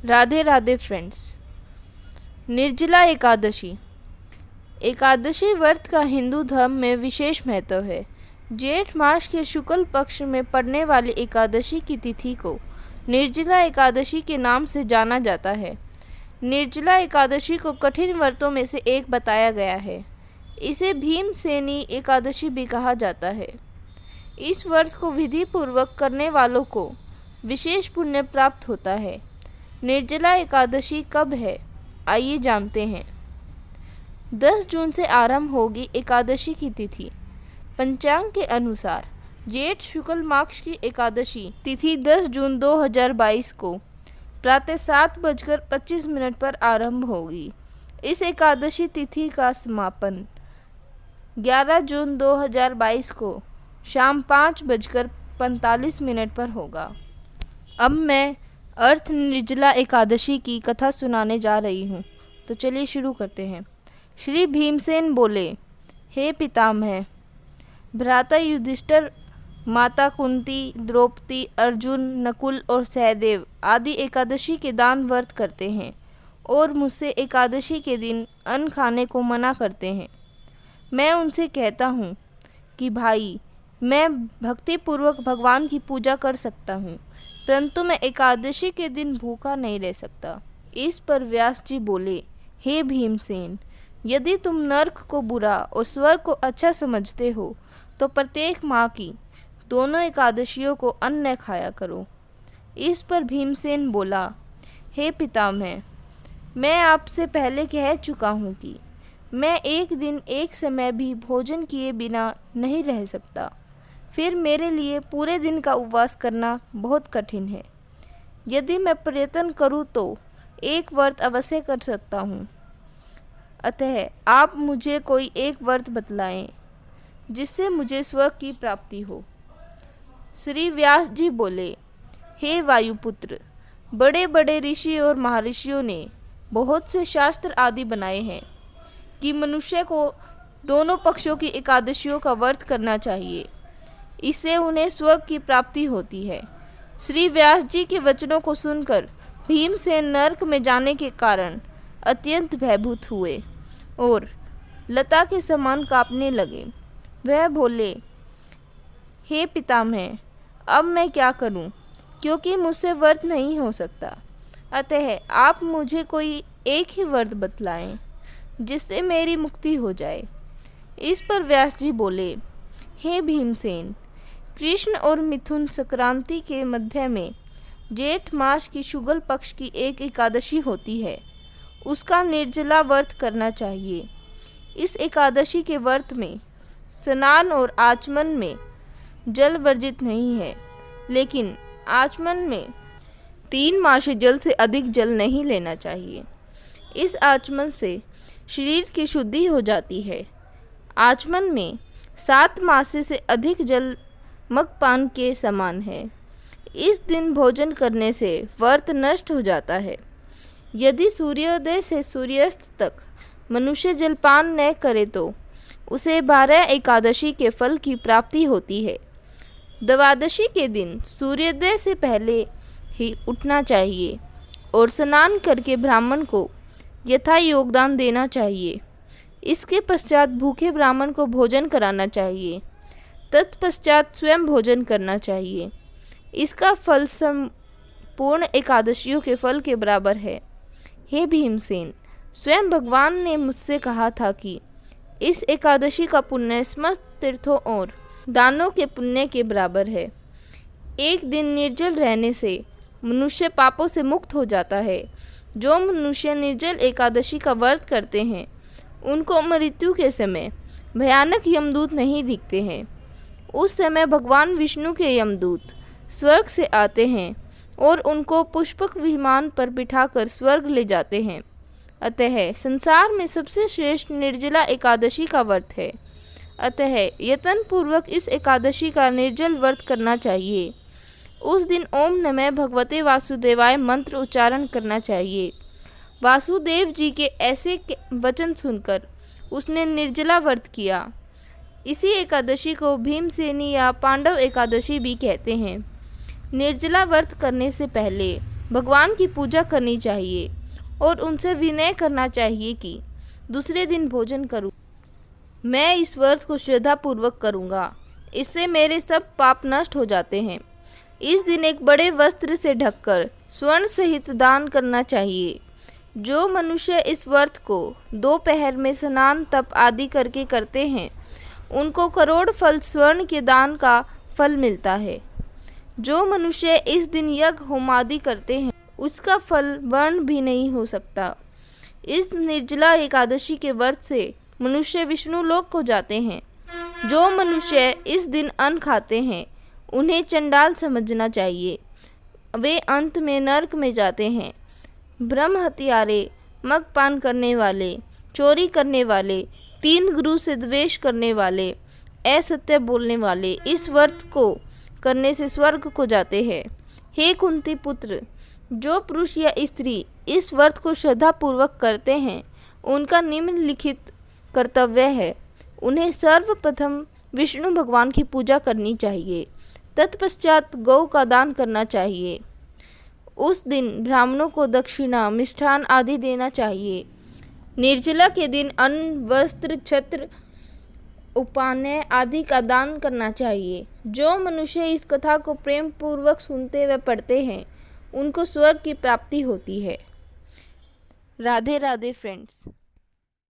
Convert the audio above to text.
Radhe Radhe friends. Nirjala Ekadashi. Ekadashi व्रत का हिंदू धर्म में विशेष महत्व है। जेठ मास के शुक्ल पक्ष में पड़ने वाली एकादशी की तिथि को निर्जला एकादशी के नाम से जाना जाता है। निर्जला एकादशी को कठिन व्रतों में से एक बताया गया है। इसे भीमसेनी एकादशी भी कहा जाता है। इस व्रत को विधि पूर्वक करने वालों को विशेष पुण्य प्राप्त होता है। निर्जला एकादशी कब है, आइए जानते हैं। 10 जून से आरंभ होगी एकादशी की तिथि। पंचांग के अनुसार जेठ शुक्ल मास की एकादशी तिथि 10 जून 2022 को प्रातः 7:25 पर आरंभ होगी। इस एकादशी तिथि का समापन 11 जून 2022 को शाम 5:45 पर होगा। अब मैं अर्थ निर्जला एकादशी की कथा सुनाने जा रही हूँ, तो चलिए शुरू करते हैं। श्री भीमसेन बोले, हे पितामह, भ्राता युधिष्ठिर, माता कुंती, द्रौपदी, अर्जुन, नकुल और सहदेव आदि एकादशी के दान व्रत करते हैं और मुझसे एकादशी के दिन अन्न खाने को मना करते हैं। मैं उनसे कहता हूँ कि भाई, मैं भक्तिपूर्वक भगवान की पूजा कर सकता हूँ, परंतु मैं एकादशी के दिन भूखा नहीं रह सकता। इस पर व्यास जी बोले, हे भीमसेन, यदि तुम नरक को बुरा और स्वर्ग को अच्छा समझते हो तो प्रत्येक माह की दोनों एकादशियों को अन्न न खाया करो। इस पर भीमसेन बोला, हे पितामह, मैं आपसे पहले कह चुका हूँ कि मैं एक दिन एक समय भी भोजन किए बिना नहीं रह सकता। फिर मेरे लिए पूरे दिन का उपवास करना बहुत कठिन है। यदि मैं प्रयत्न करूं तो एक व्रत अवश्य कर सकता हूं। अतः आप मुझे कोई एक व्रत बतलाएं जिससे मुझे स्वर्ग की प्राप्ति हो। श्री व्यास जी बोले, हे वायुपुत्र, बड़े बड़े ऋषि और महर्षियों ने बहुत से शास्त्र आदि बनाए हैं कि मनुष्य को दोनों पक्षों की एकादशियों का व्रत करना चाहिए। इससे उन्हें स्वर्ग की प्राप्ति होती है। श्री व्यास जी के वचनों को सुनकर भीमसेन नरक में जाने के कारण अत्यंत भयभीत हुए और लता के समान कांपने लगे। वह बोले, हे पितामह, अब मैं क्या करूं, क्योंकि मुझसे व्रत नहीं हो सकता। अतः आप मुझे कोई एक ही व्रत बतलाएं जिससे मेरी मुक्ति हो जाए। इस पर व्यास जी बोले, हे भीमसेन, कृष्ण और मिथुन संक्रांति के मध्य में जेठ मास की शुक्ल पक्ष की एक एकादशी होती है, उसका निर्जला व्रत करना चाहिए। इस एकादशी के व्रत में स्नान और आचमन में जल वर्जित नहीं है, लेकिन आचमन में 3 मासे जल से अधिक जल नहीं लेना चाहिए। इस आचमन से शरीर की शुद्धि हो जाती है। आचमन में 7 मासे से अधिक जल मगपान के समान है। इस दिन भोजन करने से व्रत नष्ट हो जाता है। यदि सूर्योदय से सूर्यास्त तक मनुष्य जलपान न करे तो उसे 12 एकादशी के फल की प्राप्ति होती है। द्वादशी के दिन सूर्योदय से पहले ही उठना चाहिए और स्नान करके ब्राह्मण को यथा योगदान देना चाहिए। इसके पश्चात भूखे ब्राह्मण को भोजन कराना चाहिए। तत्पश्चात स्वयं भोजन करना चाहिए। इसका फल संपूर्ण एकादशियों के फल के बराबर है। हे भीमसेन, स्वयं भगवान ने मुझसे कहा था कि इस एकादशी का पुण्य समस्त तीर्थों और दानों के पुण्य के बराबर है। एक दिन निर्जल रहने से मनुष्य पापों से मुक्त हो जाता है। जो मनुष्य निर्जल एकादशी का व्रत करते हैं उनको मृत्यु के समय भयानक यमदूत नहीं दिखते हैं। उस समय भगवान विष्णु के यमदूत स्वर्ग से आते हैं और उनको पुष्पक विमान पर बिठाकर स्वर्ग ले जाते हैं। अतः संसार में सबसे श्रेष्ठ निर्जला एकादशी का व्रत है। अतः यत्न पूर्वक इस एकादशी का निर्जल व्रत करना चाहिए। उस दिन ओम नमः भगवते वासुदेवाय मंत्र उच्चारण करना चाहिए। वासुदेव जी के ऐसे वचन सुनकर उसने निर्जला व्रत किया। इसी एकादशी को भीमसेनी या पांडव एकादशी भी कहते हैं। निर्जला व्रत करने से पहले भगवान की पूजा करनी चाहिए और उनसे विनय करना चाहिए कि दूसरे दिन भोजन करूं। मैं इस व्रत को श्रद्धापूर्वक करूंगा, इससे मेरे सब पाप नष्ट हो जाते हैं। इस दिन एक बड़े वस्त्र से ढककर स्वर्ण सहित दान करना चाहिए। जो मनुष्य इस व्रत को दोपहर में स्नान तप आदि करके करते हैं, उनको करोड़ फल स्वर्ण के दान का फल मिलता है। जो मनुष्य इस दिन यज्ञ होम आदि करते हैं, उसका फल वर्ण भी नहीं हो सकता। इस निर्जला एकादशी के व्रत से मनुष्य विष्णु लोक को जाते हैं। जो मनुष्य इस दिन अन्न खाते हैं, उन्हें चंडाल समझना चाहिए। वे अंत में नरक में जाते हैं। ब्रह्म हत्यारे, मद्यपान करने वाले, चोरी करने वाले, तीन गुरु से द्वेष करने वाले, असत्य बोलने वाले इस व्रत को करने से स्वर्ग को जाते हैं। हे कुंती पुत्र, जो पुरुष या स्त्री इस व्रत को श्रद्धापूर्वक करते हैं, उनका निम्नलिखित कर्तव्य है। उन्हें सर्वप्रथम विष्णु भगवान की पूजा करनी चाहिए। तत्पश्चात गौ का दान करना चाहिए। उस दिन ब्राह्मणों को दक्षिणा, मिष्ठान आदि देना चाहिए। निर्जला के दिन अन्न, वस्त्र, छत्र, उपानय आदि का दान करना चाहिए। जो मनुष्य इस कथा को प्रेम पूर्वक सुनते व पढ़ते हैं, उनको स्वर्ग की प्राप्ति होती है। राधे राधे फ्रेंड्स।